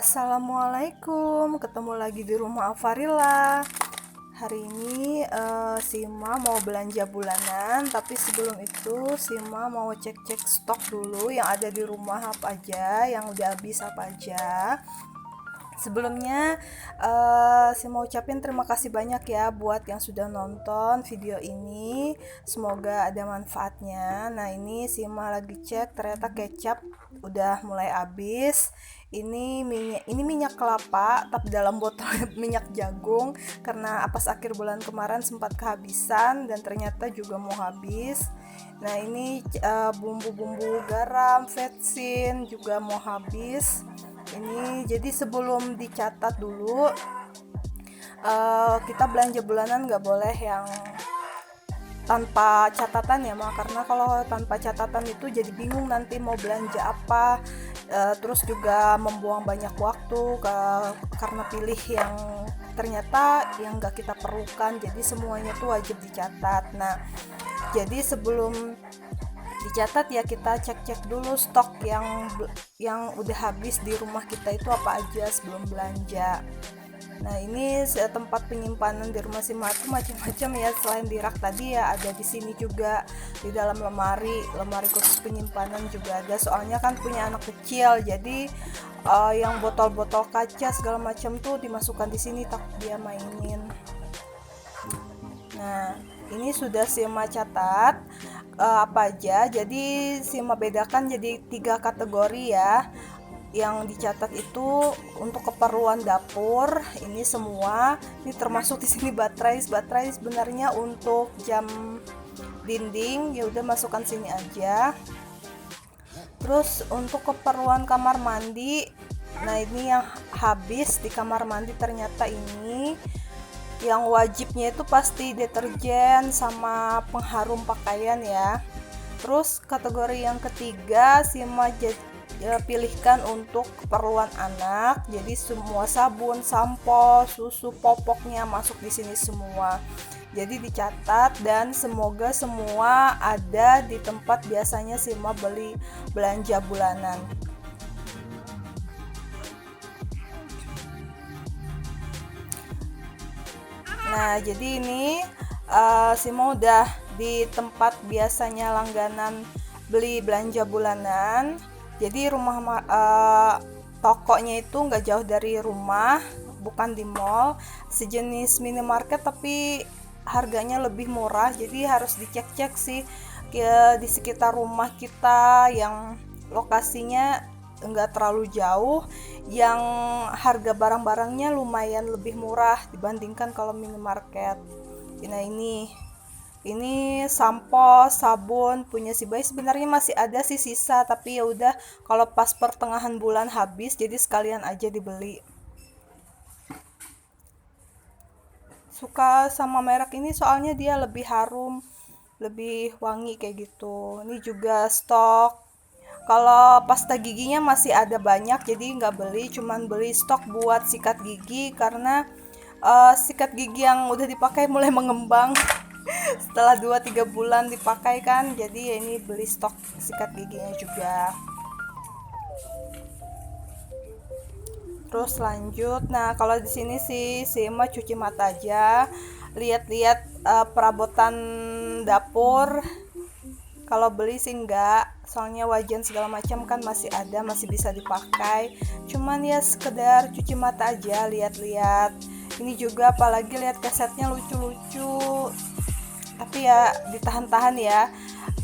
Assalamualaikum, ketemu lagi di rumah Afarilla. Hari ini Sima mau belanja bulanan, tapi sebelum itu Sima mau cek-cek stok dulu yang ada di rumah apa aja, yang udah habis apa aja. Sebelumnya saya mau ucapin terima kasih banyak ya buat yang sudah nonton video ini. Semoga ada manfaatnya. Nah, ini Sima lagi cek, ternyata kecap udah mulai habis. Ini minyak kelapa tapi dalam botol minyak jagung, karena pas akhir bulan kemarin sempat kehabisan dan ternyata juga mau habis. Nah, ini bumbu-bumbu garam, vetsin juga mau habis. Ini jadi sebelum dicatat dulu, kita belanja bulanan nggak boleh yang tanpa catatan ya, karena kalau tanpa catatan itu jadi bingung nanti mau belanja apa, terus juga membuang banyak waktu karena pilih yang ternyata yang nggak kita perlukan. Jadi semuanya tuh wajib dicatat. Nah, jadi sebelum dicatat ya kita cek-cek dulu stok yang udah habis di rumah kita itu apa aja sebelum belanja. Nah, ini tempat penyimpanan di rumah Sima itu macam-macam ya, selain di rak tadi ya ada di sini juga, di dalam lemari khusus penyimpanan juga ada, soalnya kan punya anak kecil, jadi yang botol-botol kaca segala macam tuh dimasukkan di sini takut dia mainin. Nah, ini sudah Sima catat apa aja, jadi Sima bedakan jadi 3 kategori ya. Yang dicatat itu untuk keperluan dapur, ini semua, ini termasuk di sini baterai sebenarnya untuk jam dinding, ya udah masukkan sini aja. Terus untuk keperluan kamar mandi, nah ini yang habis di kamar mandi ternyata ini. Yang wajibnya itu pasti deterjen sama pengharum pakaian ya. Terus kategori yang ketiga Sima pilihkan untuk keperluan anak. Jadi semua sabun, sampo, susu, popoknya masuk di sini semua. Jadi dicatat dan semoga semua ada di tempat biasanya Sima beli belanja bulanan. Nah, jadi ini Sima udah di tempat biasanya langganan beli belanja bulanan. Jadi tokonya itu nggak jauh dari rumah, bukan di mall, sejenis minimarket tapi harganya lebih murah. Jadi harus dicek-cek sih di sekitar rumah kita yang lokasinya enggak terlalu jauh, yang harga barang-barangnya lumayan lebih murah dibandingkan kalau minimarket. Nah, ini sampo, sabun punya si bayi sebenarnya masih ada sih sisa, tapi ya udah kalau pas pertengahan bulan habis jadi sekalian aja dibeli. Suka sama merek ini soalnya dia lebih harum, lebih wangi kayak gitu. Ini juga stok. Kalau pasta giginya masih ada banyak, jadi nggak beli, cuman beli stok buat sikat gigi karena sikat gigi yang udah dipakai mulai mengembang setelah 2-3 bulan dipakai kan, jadi ya ini beli stok sikat giginya juga. Terus lanjut, nah kalau di sini sih Sima cuci mata aja, lihat-lihat perabotan dapur. Kalau beli sih enggak, soalnya wajan segala macam kan masih ada, masih bisa dipakai. Cuman ya sekedar cuci mata aja, lihat-lihat. Ini juga apalagi lihat kasetnya lucu-lucu. Tapi ya ditahan-tahan ya.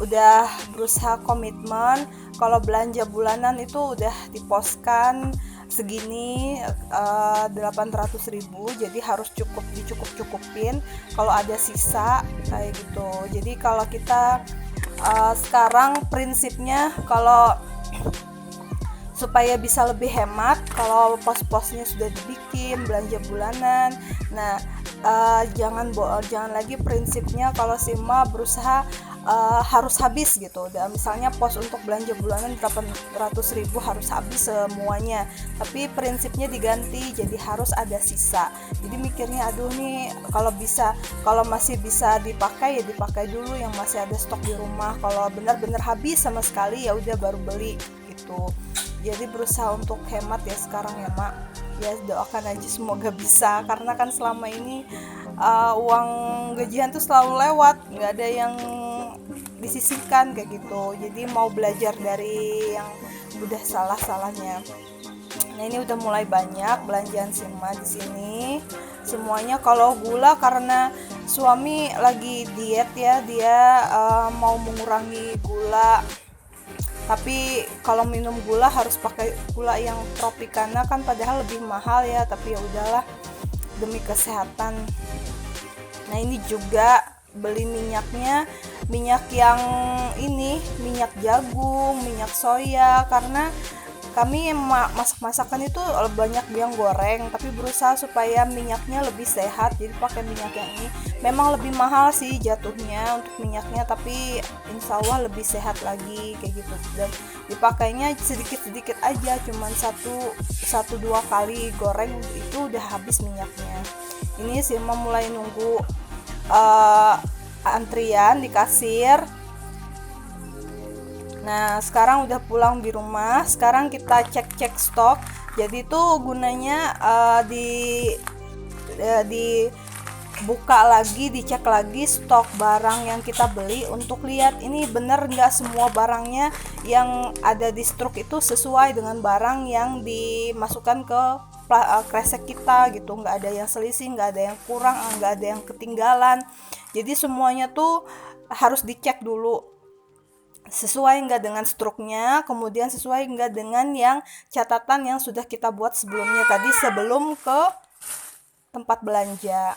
Udah berusaha komitmen, kalau belanja bulanan itu udah diposkan segini 800.000, jadi harus dicukup-cukupin kalau ada sisa kayak gitu. Jadi kalau kita sekarang prinsipnya kalau supaya bisa lebih hemat, kalau pos-posnya sudah dibikin belanja bulanan, nah jangan lagi prinsipnya kalau Sima berusaha harus habis gitu. Dan misalnya pos untuk belanja bulanan 800.000 harus habis semuanya, tapi prinsipnya diganti jadi harus ada sisa. Jadi mikirnya aduh nih kalau masih bisa dipakai ya dipakai dulu yang masih ada stok di rumah. Kalau benar-benar habis sama sekali ya udah baru beli gitu. jadi berusaha untuk hemat ya sekarang ya Mak. Ya doakan aja semoga bisa, karena kan selama ini uang gajian tuh selalu lewat, nggak ada yang disisihkan kayak gitu. Jadi mau belajar dari yang udah salah-salahnya. Nah ini udah mulai banyak belanjaan Sima di sini. Semuanya kalau gula karena suami lagi diet ya, dia mau mengurangi gula. Tapi kalau minum gula harus pakai gula yang Tropicana kan padahal lebih mahal ya, tapi ya udahlah demi kesehatan. Nah ini juga beli minyaknya, minyak yang ini, minyak jagung, minyak soya, karena kami masak-masakan itu banyak yang goreng, tapi berusaha supaya minyaknya lebih sehat, jadi pakai minyak yang ini. Memang lebih mahal sih jatuhnya untuk minyaknya, tapi insya Allah lebih sehat lagi kayak gitu. Dan dipakainya sedikit-sedikit aja, cuman satu dua kali goreng itu udah habis minyaknya. Ini sih mulai nunggu antrian di kasir. Nah sekarang udah pulang di rumah, sekarang kita cek stok. Jadi itu gunanya dibuka lagi, dicek lagi stok barang yang kita beli untuk lihat ini bener nggak semua barangnya yang ada di stok itu sesuai dengan barang yang dimasukkan ke kresek kita gitu, nggak ada yang selisih, nggak ada yang kurang, nggak ada yang ketinggalan. Jadi semuanya tuh harus dicek dulu sesuai nggak dengan struknya, kemudian sesuai nggak dengan yang catatan yang sudah kita buat sebelumnya tadi sebelum ke tempat belanja.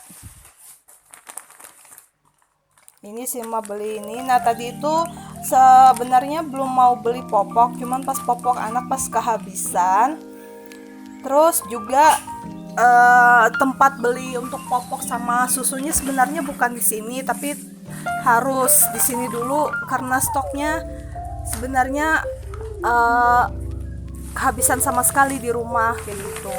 Ini Sima beli ini. Nah tadi itu sebenarnya belum mau beli popok, cuman pas popok anak pas kehabisan. Terus juga tempat beli untuk popok sama susunya sebenarnya bukan di sini, tapi harus di sini dulu karena stoknya sebenarnya kehabisan sama sekali di rumah kayak gitu.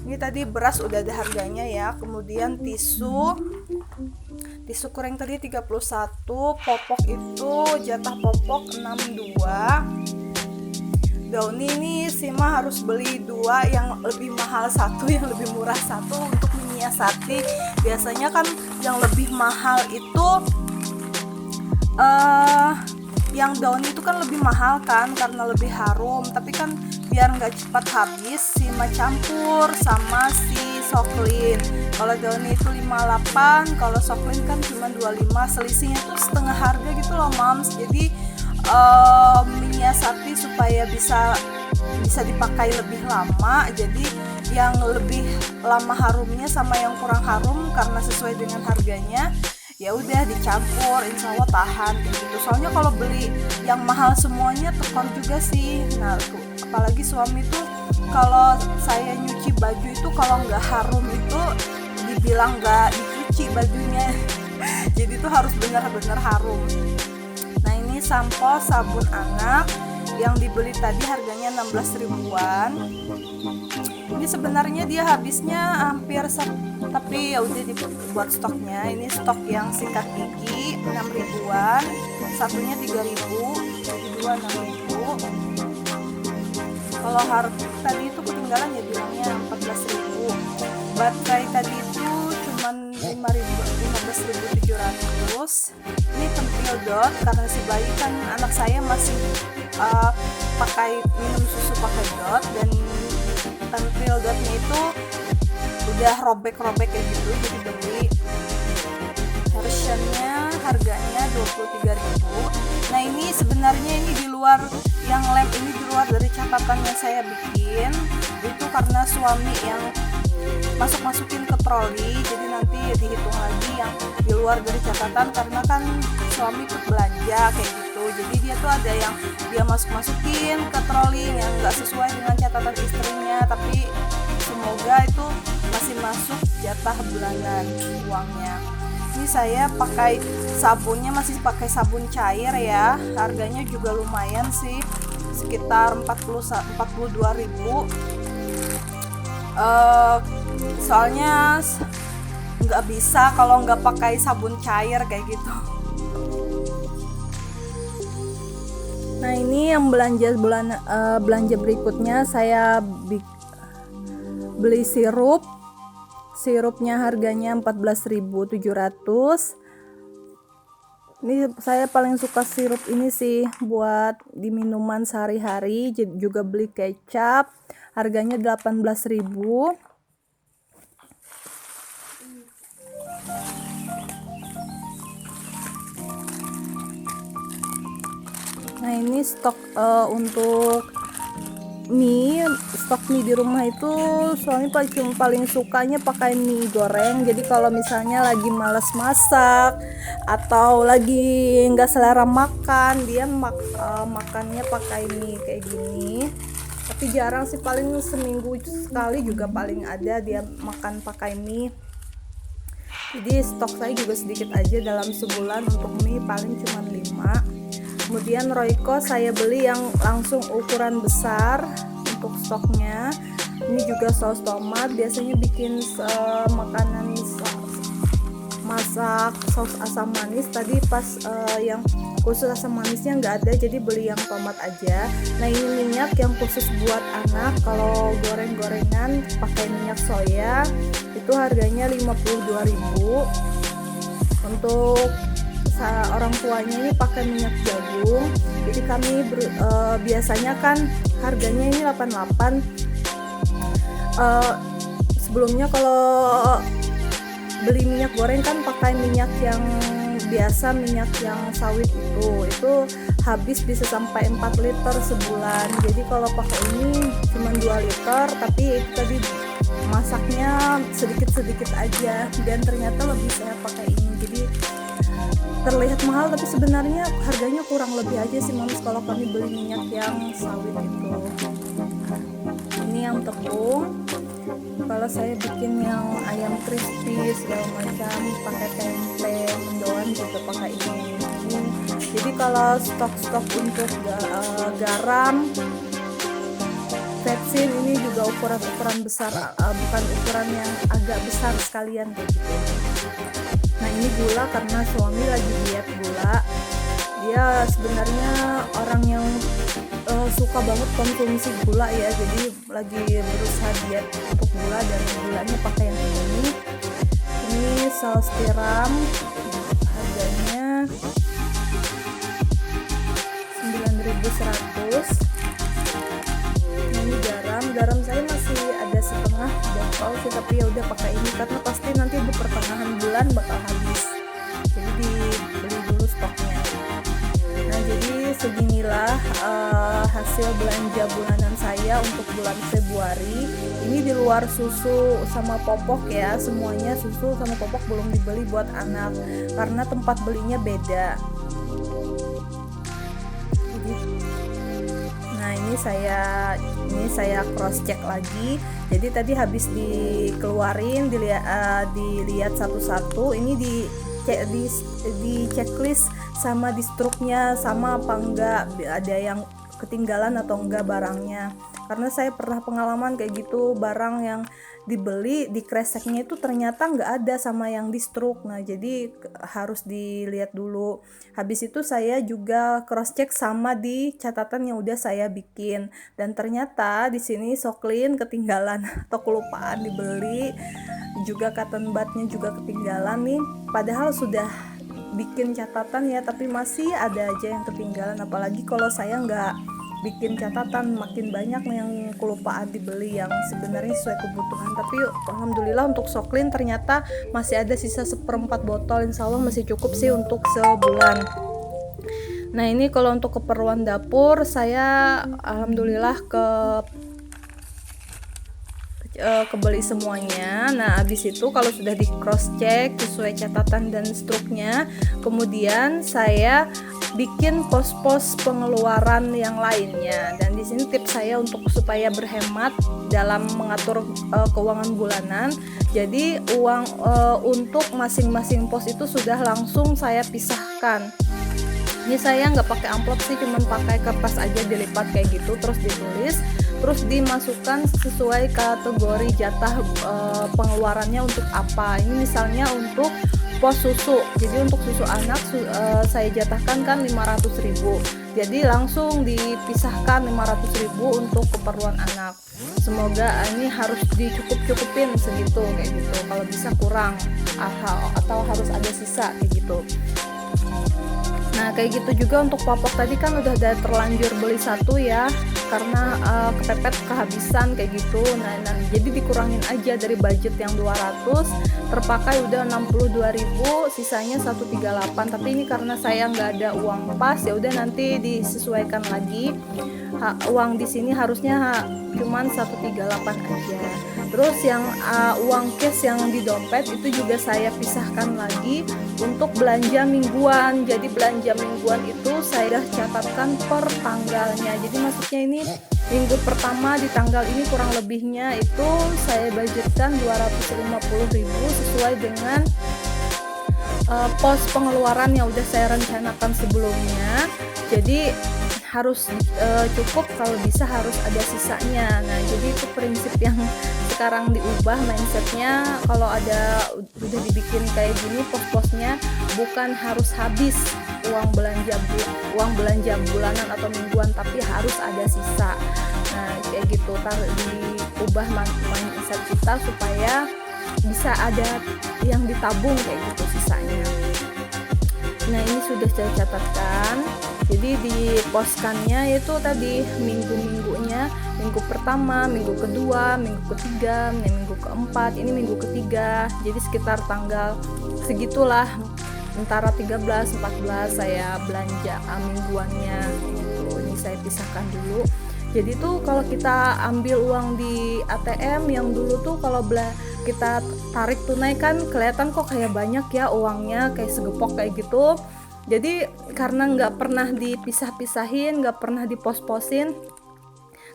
Ini tadi beras udah ada harganya ya. Kemudian tisu kering tadi 31, popok itu jatah popok 62. Daun ini Sima harus beli 2, yang lebih mahal 1, yang lebih murah 1 untuk menyiasati. Biasanya kan yang lebih mahal itu yang daun itu kan lebih mahal kan karena lebih harum, tapi kan biar nggak cepat habis Sima campur sama si Soklin. Kalau daun itu 58, kalau Soklin kan cuma 25, selisihnya tuh setengah harga gitu loh Mams. Jadi menyiasati supaya bisa dipakai lebih lama, jadi yang lebih lama harumnya sama yang kurang harum karena sesuai dengan harganya ya udah dicampur, insya Allah tahan kayak gitu. Soalnya kalau beli yang mahal semuanya tekor juga sih. Nah tuh, apalagi suami tuh kalau saya nyuci baju itu kalau nggak harum itu dibilang nggak dicuci bajunya. Jadi tuh harus benar-benar harum. Nah ini sampo sabun anak yang dibeli tadi harganya 16 ribuan. Ini sebenarnya dia habisnya hampir tapi ya udah dibuat stoknya. Ini stok yang sikat gigi 6 ribuan, satunya 3 ribu, jadi 2 6 ribu. Kalau harga tadi itu ketinggalan ya bilangnya 14 ribu. Baterai tadi itu cuman 15.700. Ini pentil dot karena si bayi kan anak saya masih pakai minum susu pakai dot, dan pentil dotnya itu udah robek-robek kayak gitu, jadi beli versionnya harganya 23 ribu. Nah ini sebenarnya ini di luar, yang lem ini di luar dari catatan yang saya bikin itu karena suami yang masukin ke troli, jadi nanti dihitung lagi yang di luar dari catatan karena kan suami ikut belanja kayak gitu. Jadi dia tuh ada yang dia masukin ke troli yang nggak sesuai dengan catatan istrinya, tapi semoga itu masih masuk jatah bulanan uangnya. Ini saya pakai sabunnya masih pakai sabun cair ya, harganya juga lumayan sih, sekitar 42 ribu. Soalnya nggak bisa kalau nggak pakai sabun cair kayak gitu. Nah ini ini yang belanja berikutnya saya beli sirupnya harganya 14.700. Ini saya paling suka sirup ini sih buat di minuman sehari-hari. Juga beli kecap, harganya 18.000. Nah ini stok untuk stok mie di rumah itu suami paling sukanya pakai mie goreng. Jadi kalau misalnya lagi males masak atau lagi nggak selera makan, dia makannya pakai mie kayak gini. Tapi jarang sih, paling seminggu sekali juga paling ada dia makan pakai mie. Jadi stok saya juga sedikit aja, dalam sebulan untuk mie paling cuma 5. Kemudian Royco saya beli yang langsung ukuran besar untuk stoknya. Ini juga saus tomat, biasanya bikin makanan masak saus asam manis. Tadi pas yang khusus asam manisnya nggak ada, jadi beli yang tomat aja. Nah ini minyak yang khusus buat anak, kalau goreng-gorengan pakai minyak soya itu harganya 52.000. Untuk orang tuanya ini pakai minyak jagung. Jadi kami biasanya kan harganya ini 88. Sebelumnya kalau beli minyak goreng kan pakai minyak yang biasa, minyak yang sawit itu habis bisa sampai 4 liter sebulan. Jadi kalau pakai ini cuma 2 liter, tapi itu tadi masaknya sedikit-sedikit aja, dan ternyata lebih sehat pakai ini. Jadi terlihat mahal tapi sebenarnya harganya kurang lebih aja sih Moms kalau kami beli minyak yang sawit itu. Ini yang tepung. Kalau saya bikin yang ayam crispy segala macam pakai tempe, mendoan juga pakai ini. Jadi kalau stok untuk garam, vetsin ini juga ukuran besar, bukan ukuran yang agak besar sekalian kayak gitu. Nah ini gula, karena suami lagi diet gula. Dia sebenarnya orang yang suka banget konsumsi gula ya, jadi lagi berusaha diet untuk gula, dan gulanya pakai yang ini. Ini saus tiram, harganya 9.100. Ini garam saya masih ada setengah botol sih, tapi ya udah pakai ini karena pasti nanti di pertengahan bulan bakal habis, jadi dibeli dulu stoknya. Nah jadi seginilah hasil belanja bulanan saya untuk bulan Februari. Ini di luar susu sama popok ya, semuanya susu sama popok belum dibeli buat anak karena tempat belinya beda. Nah ini saya cross check lagi. Jadi tadi habis dikeluarin, dilihat satu-satu. Ini di checklist sama di struknya sama apa enggak, ada yang ketinggalan atau enggak barangnya. Karena saya pernah pengalaman kayak gitu, barang yang dibeli di kreseknya itu ternyata nggak ada sama yang di struk. Nah jadi harus dilihat dulu. Habis itu saya juga cross check sama di catatan yang udah saya bikin, dan ternyata di sini Soklin ketinggalan atau kelupaan dibeli, juga cotton budnya juga ketinggalan nih, padahal sudah bikin catatan ya, tapi masih ada aja yang ketinggalan. Apalagi kalau saya nggak bikin catatan, makin banyak yang kelupaan dibeli yang sebenarnya sesuai kebutuhan. Tapi alhamdulillah untuk Soklin ternyata masih ada sisa 1/4 botol, insya Allah masih cukup sih untuk sebulan. Nah ini kalau untuk keperluan dapur saya alhamdulillah kebeli semuanya. Nah habis itu kalau sudah di cross check sesuai catatan dan struknya, kemudian saya bikin pos-pos pengeluaran yang lainnya. Dan di sini tips saya untuk supaya berhemat dalam mengatur keuangan bulanan. Jadi uang untuk masing-masing pos itu sudah langsung saya pisahkan. Ini saya nggak pakai amplop sih, cuman pakai kertas aja dilipat kayak gitu, terus ditulis, terus dimasukkan sesuai kategori jatah pengeluarannya untuk apa. Ini misalnya untuk pos susu, jadi untuk susu anak saya jatahkan kan 500.000. jadi langsung dipisahkan 500.000 untuk keperluan anak. Semoga ini harus dicukup-cukupin segitu kayak gitu, kalau bisa kurang atau harus ada sisa kayak gitu. Nah kayak gitu juga untuk popok tadi kan udah ada terlanjur beli satu ya, karena kepepet kehabisan kayak gitu. Nah jadi dikurangin aja dari budget yang 200, terpakai udah 62.000, sisanya 138. Tapi ini karena saya nggak ada uang pas, ya udah nanti disesuaikan lagi. Uang di sini harusnya cuman 138 aja. Terus yang uang cash yang di dompet itu juga saya pisahkan lagi untuk belanja mingguan. Jadi belanja mingguan itu saya catatkan per tanggalnya. Jadi maksudnya ini minggu pertama di tanggal ini kurang lebihnya itu saya budgetkan 250.000 sesuai dengan pos pengeluaran yang udah saya rencanakan sebelumnya. Jadi harus cukup, kalau bisa harus ada sisanya. Nah jadi itu prinsip yang sekarang diubah mindsetnya. Kalau udah dibikin kayak gini pos-posnya, bukan harus habis uang belanja bulanan atau mingguan, tapi harus ada sisa. Nah kayak gitu diubah mindset kita supaya bisa ada yang ditabung kayak gitu sisanya. Nah ini sudah saya catatkan. Jadi diposkannya itu tadi minggu-minggunya, minggu pertama, minggu kedua, minggu ketiga, minggu keempat, ini minggu ketiga. Jadi sekitar tanggal segitulah, antara 13-14 saya belanja mingguannya gitu. Ini saya pisahkan dulu. Jadi tuh kalau kita ambil uang di ATM yang dulu tuh kalau kita tarik tunai kan kelihatan kok kayak banyak ya uangnya, kayak segepok kayak gitu. Jadi karena nggak pernah dipisah-pisahin, nggak pernah dipos-posin,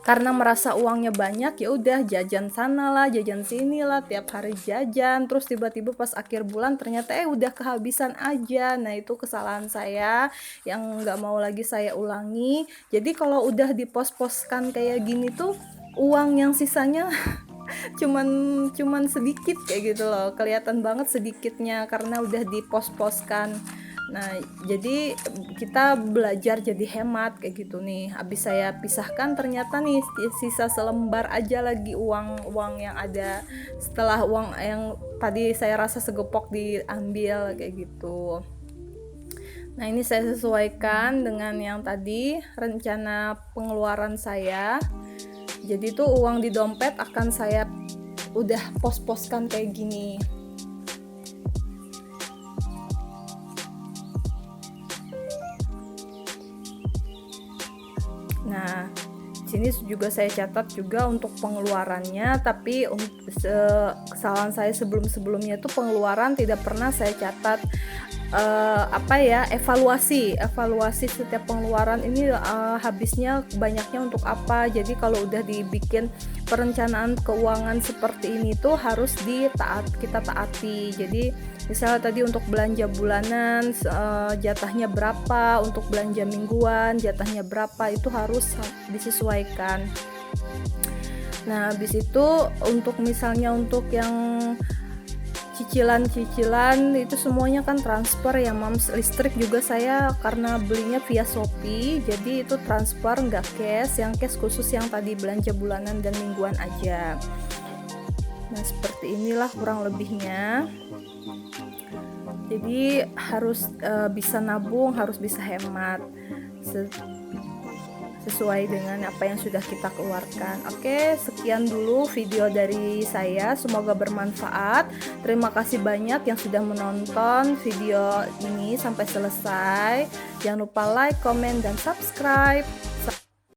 karena merasa uangnya banyak, ya udah jajan sana lah, jajan sini lah, tiap hari jajan. Terus tiba-tiba pas akhir bulan ternyata udah kehabisan aja. Nah itu kesalahan saya yang nggak mau lagi saya ulangi. Jadi kalau udah dipos-poskan kayak gini tuh uang yang sisanya cuman sedikit kayak gitu loh, kelihatan banget sedikitnya karena udah dipos-poskan. Nah jadi kita belajar jadi hemat kayak gitu nih. Habis saya pisahkan ternyata nih sisa selembar aja lagi uang yang ada setelah uang yang tadi saya rasa segepok diambil kayak gitu. Nah ini saya sesuaikan dengan yang tadi rencana pengeluaran saya. Jadi tuh uang di dompet akan saya udah pos-poskan kayak gini. Nah, sini juga saya catat juga untuk pengeluarannya, tapi kesalahan saya sebelumnya tuh pengeluaran tidak pernah saya catat evaluasi setiap pengeluaran ini habisnya banyaknya untuk apa. Jadi kalau udah dibikin perencanaan keuangan seperti ini tuh harus kita taati. Jadi misalnya tadi untuk belanja bulanan jatahnya berapa, untuk belanja mingguan jatahnya berapa, itu harus disesuaikan. Nah habis itu untuk misalnya untuk yang cicilan itu semuanya kan transfer ya Mams. Listrik juga saya karena belinya via Shopee, jadi itu transfer nggak cash, yang cash khusus yang tadi belanja bulanan dan mingguan aja. Nah seperti inilah kurang lebihnya. Jadi harus bisa nabung, harus bisa hemat sesuai dengan apa yang sudah kita keluarkan. Oke, sekian dulu video dari saya, semoga bermanfaat. Terima kasih banyak yang sudah menonton video ini sampai selesai. Jangan lupa like, comment, dan subscribe.